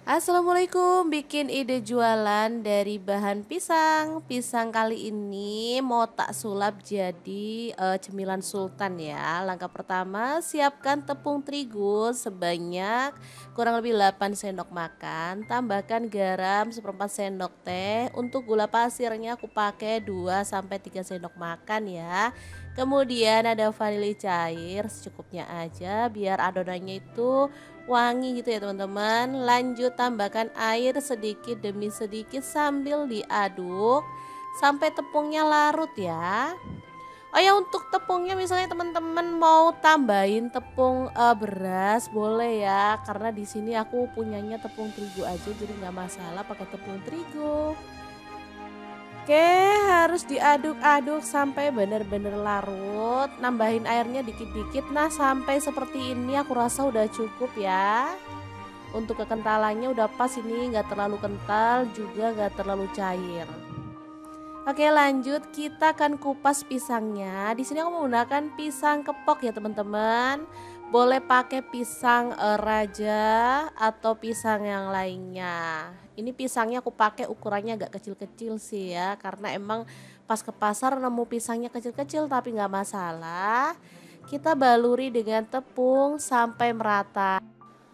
Assalamualaikum, bikin ide jualan dari bahan pisang. Pisang kali ini mau tak sulap jadi cemilan sultan ya. Langkah pertama, siapkan tepung terigu sebanyak kurang lebih 8 sendok makan. Tambahkan garam seperempat sendok teh. Untuk gula pasirnya aku pakai 2 sampai 3 sendok makan ya. Kemudian ada vanili cair secukupnya aja biar adonannya itu wangi gitu ya teman-teman. Lanjut tambahkan air sedikit demi sedikit sambil diaduk sampai tepungnya larut ya. Oh ya, untuk tepungnya misalnya teman-teman mau tambahin tepung beras boleh ya, karena di sini aku punyanya tepung terigu aja jadi nggak masalah pakai tepung terigu. Oke, harus diaduk-aduk sampai benar-benar larut. Nambahin airnya dikit-dikit. Nah, sampai seperti ini aku rasa udah cukup ya. Untuk kekentalannya udah pas, ini nggak terlalu kental juga nggak terlalu cair. Oke, lanjut kita akan kupas pisangnya. Di sini aku menggunakan pisang kepok ya teman-teman. Boleh pakai pisang raja atau pisang yang lainnya. Ini pisangnya aku pakai ukurannya agak kecil-kecil sih ya, karena emang pas ke pasar nemu pisangnya kecil-kecil tapi nggak masalah. Kita baluri dengan tepung sampai merata.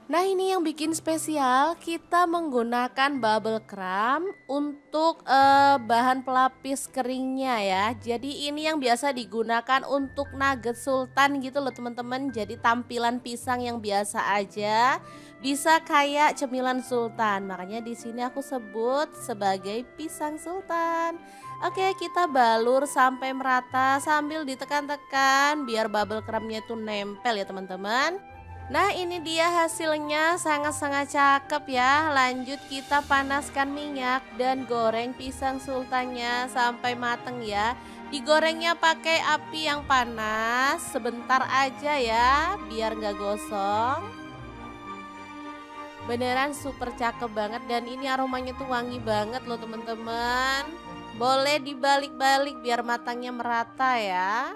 Nah, ini yang bikin spesial, kita menggunakan bubble gum untuk bahan pelapis keringnya ya. Jadi ini yang biasa digunakan untuk nugget sultan gitu loh teman-teman. Jadi tampilan pisang yang biasa aja bisa kayak cemilan sultan. Makanya di sini aku sebut sebagai pisang sultan. Oke, kita balur sampai merata sambil ditekan-tekan biar bubble gumnya itu nempel ya teman-teman. Nah, ini dia hasilnya, sangat-sangat cakep ya. Lanjut kita panaskan minyak dan goreng pisang sultannya sampai mateng ya. Digorengnya pakai api yang panas sebentar aja ya biar nggak gosong. Beneran super cakep banget dan ini aromanya tuh wangi banget loh teman-teman. Boleh dibalik-balik biar matangnya merata ya.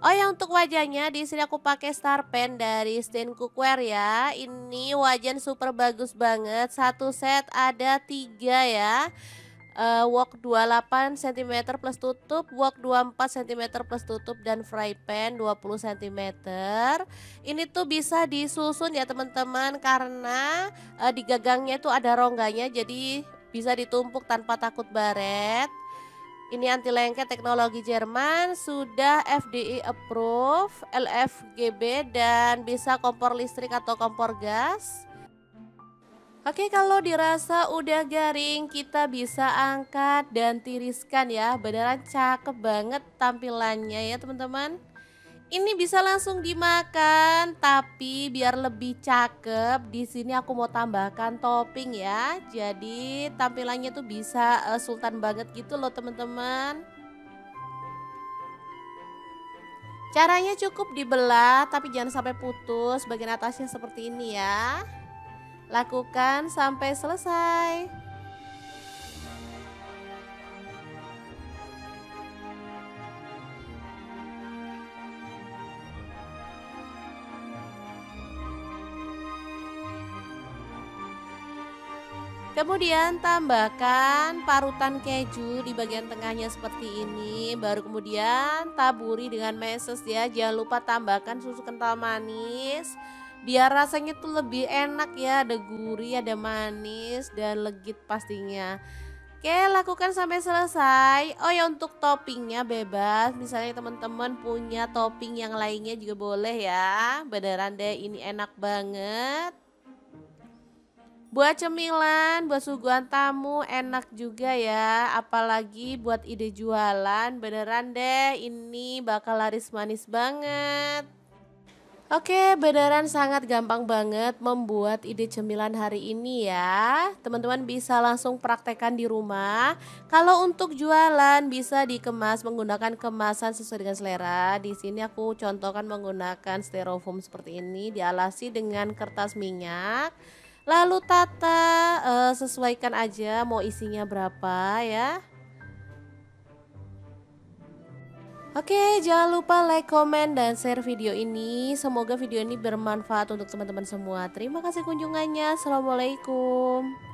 Oh ya, untuk wajahnya di sini aku pakai star pen dari Stain Cookware ya. Ini wajan super bagus banget. Satu set ada 3 ya. Wok 28 cm plus tutup, wok 24 cm plus tutup dan fry pan 20 cm. Ini tuh bisa disusun ya teman-teman karena di gagangnya itu ada rongganya jadi bisa ditumpuk tanpa takut baret. Ini anti lengket teknologi Jerman, sudah FDI approve, LFGB dan bisa kompor listrik atau kompor gas. Oke, kalau dirasa udah garing kita bisa angkat dan tiriskan ya. Beneran cakep banget tampilannya ya teman-teman. Ini bisa langsung dimakan, tapi biar lebih cakep, di sini aku mau tambahkan topping ya. Jadi tampilannya tuh bisa sultan banget gitu loh teman-teman. Caranya cukup dibelah, tapi jangan sampai putus bagian atasnya seperti ini ya. Lakukan sampai selesai. Kemudian tambahkan parutan keju di bagian tengahnya seperti ini. Baru kemudian taburi dengan meses ya. Jangan lupa tambahkan susu kental manis. Biar rasanya tuh lebih enak ya. Ada gurih, ada manis, dan legit pastinya. Oke, lakukan sampai selesai. Oh ya, untuk toppingnya bebas. Misalnya teman-teman punya topping yang lainnya juga boleh ya. Beneran deh, ini enak banget. Buat cemilan, buat suguhan tamu enak juga ya. Apalagi buat ide jualan, beneran deh ini bakal laris manis banget. Oke, beneran sangat gampang banget membuat ide cemilan hari ini ya. Teman-teman bisa langsung praktekkan di rumah. Kalau untuk jualan bisa dikemas menggunakan kemasan sesuai dengan selera. Di sini aku contohkan menggunakan styrofoam seperti ini, dialasi dengan kertas minyak. Lalu tata, sesuaikan aja mau isinya berapa ya. Oke, jangan lupa like, komen, dan share video ini. Semoga video ini bermanfaat untuk teman-teman semua. Terima kasih kunjungannya. Assalamualaikum.